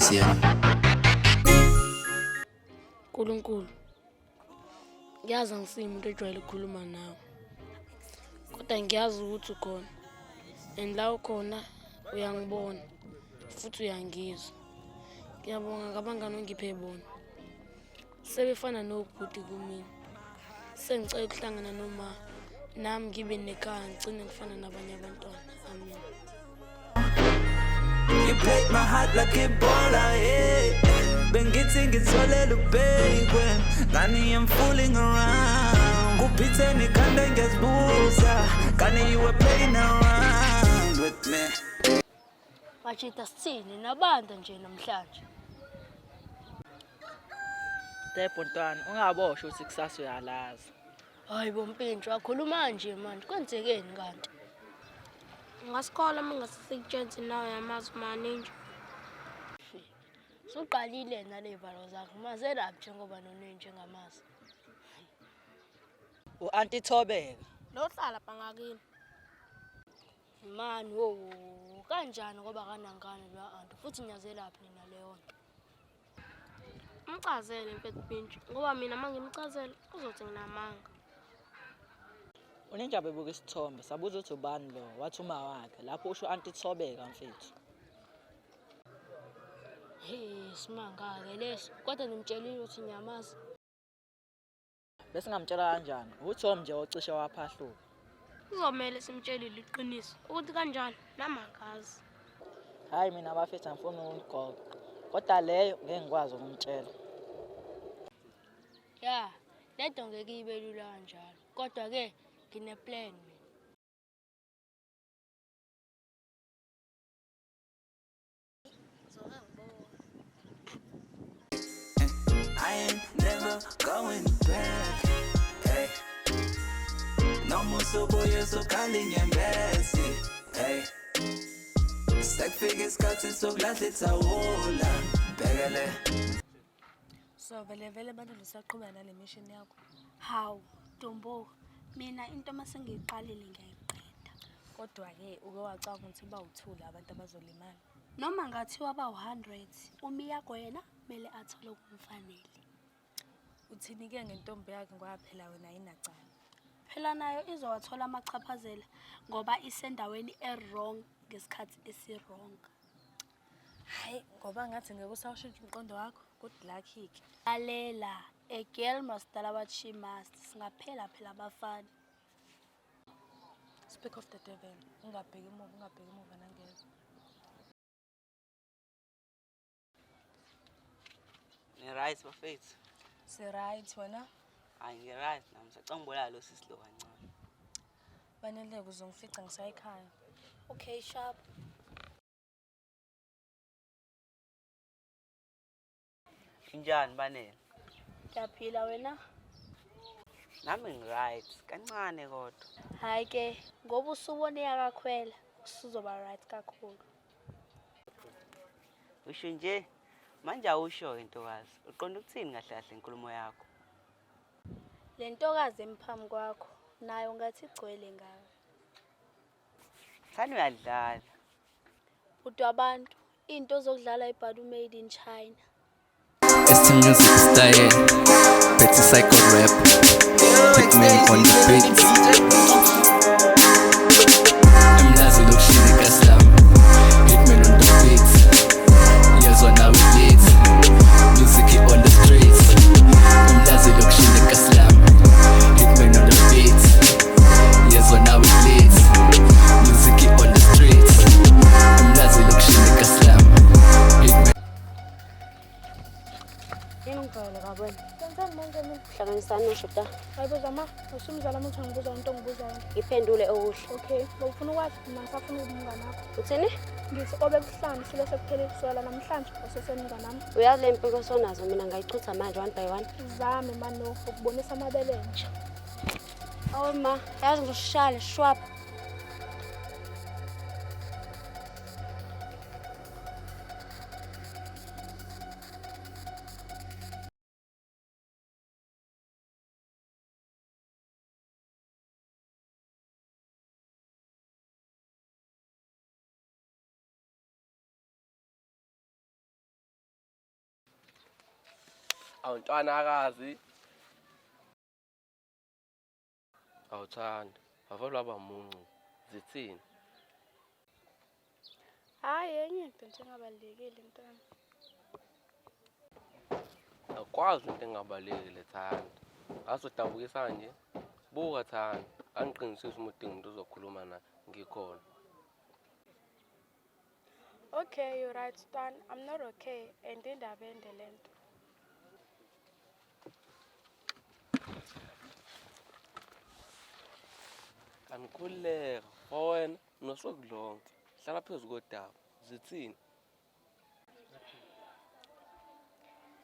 siyena. Nkulunkulu, ngiyazi angisiyi umuntu ejwayele ukukhuluma nawe, kodwa ngiyazi ukuthi ukhona, and la ukhona uyangibona futhi uyangizwa. Ngiyabonga ngabangani ongiphe bona, sebefana nobhuti kumina. Sengicela ukuhlangana noma nami ngibe nekhaya ngigcine ngifana nabanye abantwana. Amen. You break my heart like Ebola, yeah. Bengithi ngitholela ubhekwe, ngani I'm fooling around. Kuphitheni khanda ngiyazibuza, kani you were playing around with me. Machita sithini nabanda nje namhlanje. Depho ntwana, ungabosho ukuthi kusasa uyalaza. Hayi bompintshwa wakhuluma nje manje, kwenzekeni kanti? Ngasikhola mangasisekutshenzi nawe yamazi maninja. Suqalile nale valo zakho, mazelaphi njengoba noninja ngamazi. U-Auntie Thobeka. Lo hlala bangakini. Mani wo, kanjani ngoba kanangane lo anti futhi nyazelaphi nina leyo nto. Umchazele mfethu Pintshu ngoba mina mangimchazela uzothi nginamanga. Uninja bebuka isithombe, sabuza ukuthi ubani lo, wathi uma wakhe, lapho usho u-Auntie Thobeka mfethu. Hey, simanga-ke leso, kodwa nimtshelile ukuthi ngiyamazi. Bese ngamtshela kanjani, uThom nje ocishe waphahluka. Kuzomele simtshelile iqiniso ukuthi kanjani namangazi. Hayi mina bafethu angifuni ukugoqa, kodwa leyo ngeke ngikwazi ukumtshela. Ya, lento ngeke ibe lula kanjalo, kodwa-ke ngine-plan mina. I ain't never going back. Hey, no more so boy, so calling your best. Hey, stack figures cut it so glad it's a wall. Begele. So vele abantu lisaqhubeka nale mission yakho. Hawu, Ntombo, mina into masengiyiqalile ngiyayiqeda. Kodwa ke uke wacanga ukuthi bawuthula abantu abazolimala. Noma ngathiwa ba100, umiyako yena mele athole okumfanele. Uthini ke ngentombi yakhe ngoba phela wena ayinacala. Phela nayo izowathola amachaphazela ngoba isendaweni e-wrong ngesikhathi esi-wrong. Hayi, ngoba ngathi ngeke usawushintsha umqondo wakho, good luck ke. Lalela, a girl must tell what she must. Singaphela phela abafana. Speak of the devil, ungabheki emuva nangeza. Right bafethu. Si right wena? Hayi ngi-right nami sacanga ubulala lo sisi lo kancane. Banele uzongifica ngisayikhaya. Okay, sharp. Injani banele? Ngiyaphila wena? Nami ngi-right kancane kodwa. Hayi ke, ngoba usubone yakakhwela, usuzoba right kakhulu. Usho nje manje awusho intokazi. Uqonda ukuthini kahle kahle inkulumo yakho? Le ntokazi emphambi kwakho nayo ngathi igcwele ngayo. Thani uyadlala. Udwa abantu, into zokudlala ibhadu made in China. It's the music style, Betty Psycho rap, Hitman on the beat. Ngivale kabona. Kenzani manje mina? Hlanganisana ushoda. Hayibuza ma, usumzala umuntu ngibuza into ngibuzayo. Ngiphendule okuhle. Okay, bawufuna ukwazi mina ngisafuna ukubungana nakho. Uthini? Ngithi obekuhlanu sile sekuphele kuswela namhlanje osesemngane nami. Uyazi le mpilo sonazo mina ngayichutha manje one by one. Zame mano ukubonisa amabele nje. Awu ma, yazi ngishale shwap. Awuntwanakazi. Awuthandi. Ave lwaba muncu. Zithini? Hhayi enye into nje engabalulekile ntwana. Akwazi into engabalekile Thandi. Asodabukisa nje. Buka Thandi. Angiqinisisa uma udinga umuntu uzokhuluma naye ngikhona. Okay, you're right, Stan. I'm not okay. And indaba ende lento. Angikhululeka wena nosokudlonke. Hlala phezu kodaba. Zithini?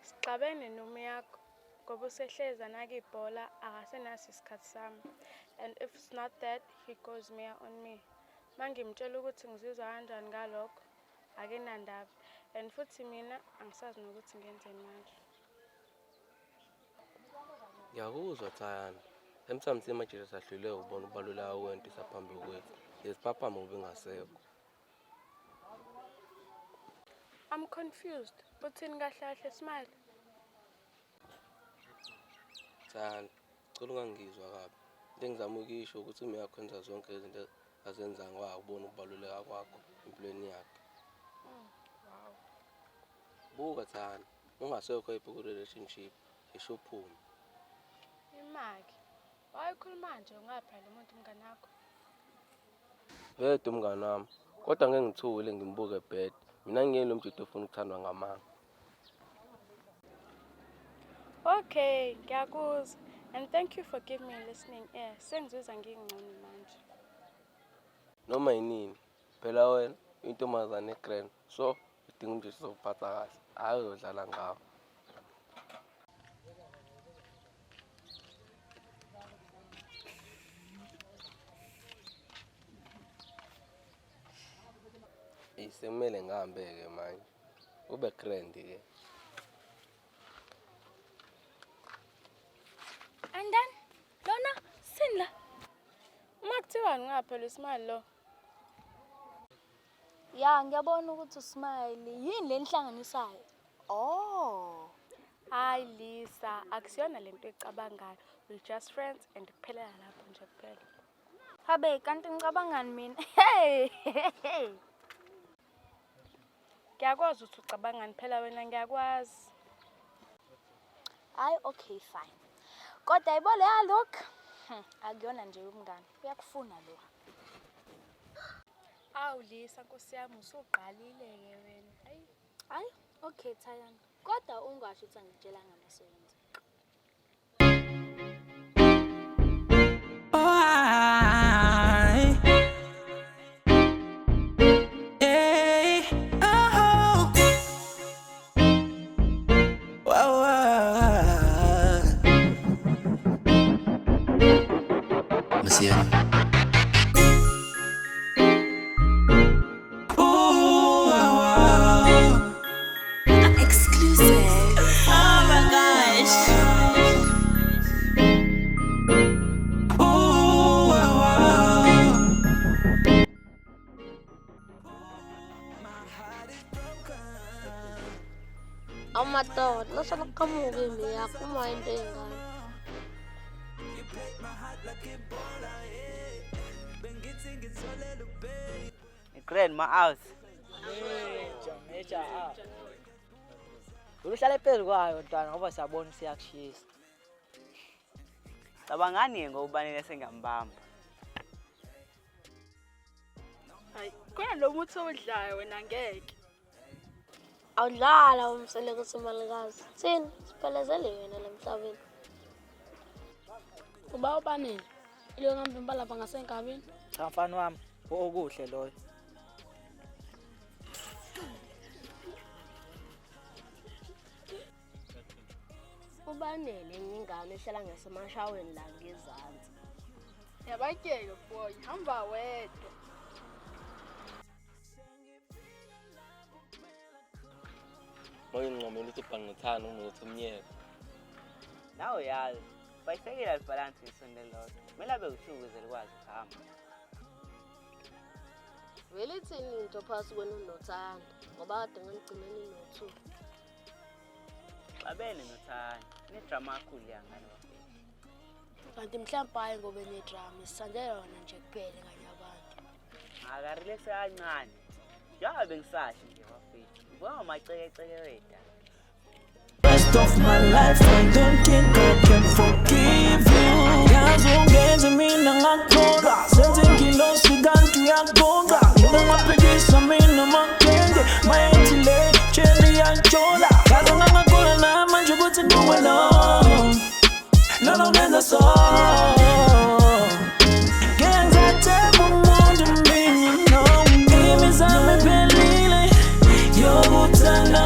Sixabene nomyakho ngoba usehleza nakibhola akasenaso isikhathi sami. And if it's not that, he goes mere on me. Mangimtshela ukuthi ngizizwa kanjani ngalokho, akenandaba. And futhi mina angisazi nokuthi ngenzeni manje. Ngiyakuzwa Thayana. Emthambisi manje sahlule ubona ubaluleka kwento isaphambi kwethu. Yesiphaphama ubingasekho. I'm confused. Uthini kahle kahle smile? Thayana, cela ungangizwa kabi. Into engizama ukisho ukuthi uyakwenza zonke izinto azenza ngakubona ukubaluleka kwakho empilweni yakhe. Wow. Buka Thayana, ungasekho ebhuku relationship, esho uphume. Imaki. Wayikhuluma nje ungaphela umuntu mngane wakho. Wedwa umngane wami. Kodwa ngeke ngithule ngimbuke bed. Mina ngiyelo mjito ofuna ukuthandwa ngamanga. Okay, ngiyakuzwa. And thank you for giving me a listening ear. Sengizizwa ngingcono manje. Noma yinini, phela wena intombazane egrand. So, udinga umjito sokuphatha kahle. Hayi uzodlala ngawo. Isemele ngihambeke manje. Ube grand ke. And then, Lona, sinla. Makuthiwa ngaphela ismile lo. Ya ngiyabona ukuthi usmile yini lenihlanganisayo. Oh. Hayi Lisa, akusiyona lento ecabangayo. We're just friends and kuphelela lapho nje kuphela. Habe kanti ngicabangani mina? Hey. Ngiyakwazi ukuthi ucabangani phela wena ngiyakwazi. Hayi okay fine. Kodwa ayibole look. Akuyona nje umngane. Uyakufuna lo. Awu Lisa Nkosi yami usuqalile ke wena. Hayi okay Thayana. Kodwa ungasho ukuthi angitshela ngamasebenzi. Amadoda, lasala kamuke imiyakho uma into engane. Grand out. Meja. Uluhlale phezulu kwayo ntwana ngoba siyabona siyakushisa. Cabangani ngokubanele sengambamba. Hayi, khona lo muthi owudlayo wena ngeke. Awudlala umseleko semalikazi. Thini? Siphelezele yena lemhlabeni. Uba ubanele. Ile ngambimba lapha ngasenkabeni. Cha mfana wami, okuhle loyo. Ubanele ingane ehlala ngasemashaweni la ngezansi. Yabatyeke boy, hamba wedwa. Moyo ngicomela ukuthi ubhangithana unokuthi umnyeke. Nawe yazi, bayisekela libalance isonto lodwa. Kumele abe u2 ukuze likwazi ukuhamba. Vele ithini into phasi kwena unothanda ngoba kade ngigcineni no2. babene nothando nedrama kakhulu yangane bafethu. Kanti mhlawumbe hayi ngoba nedrama isisandela yona nje kuphela kanye abantu. Akarelax kancane. Njengoba bengisasho nje bafethu. Ubona amacekeceke wethu. Rest of my life I don't think I can forgive you. Yazungeze mina ngakholwa senze ngilosi kanti uyagonga. Ngingaphelisa mina makende mayethile cheli yanjola. Kaze ngakholwa namanje ukuthi ngiwe no ngenza so. Ngenzathemba umuntu mina no. Imizamo iphelile yokuthanda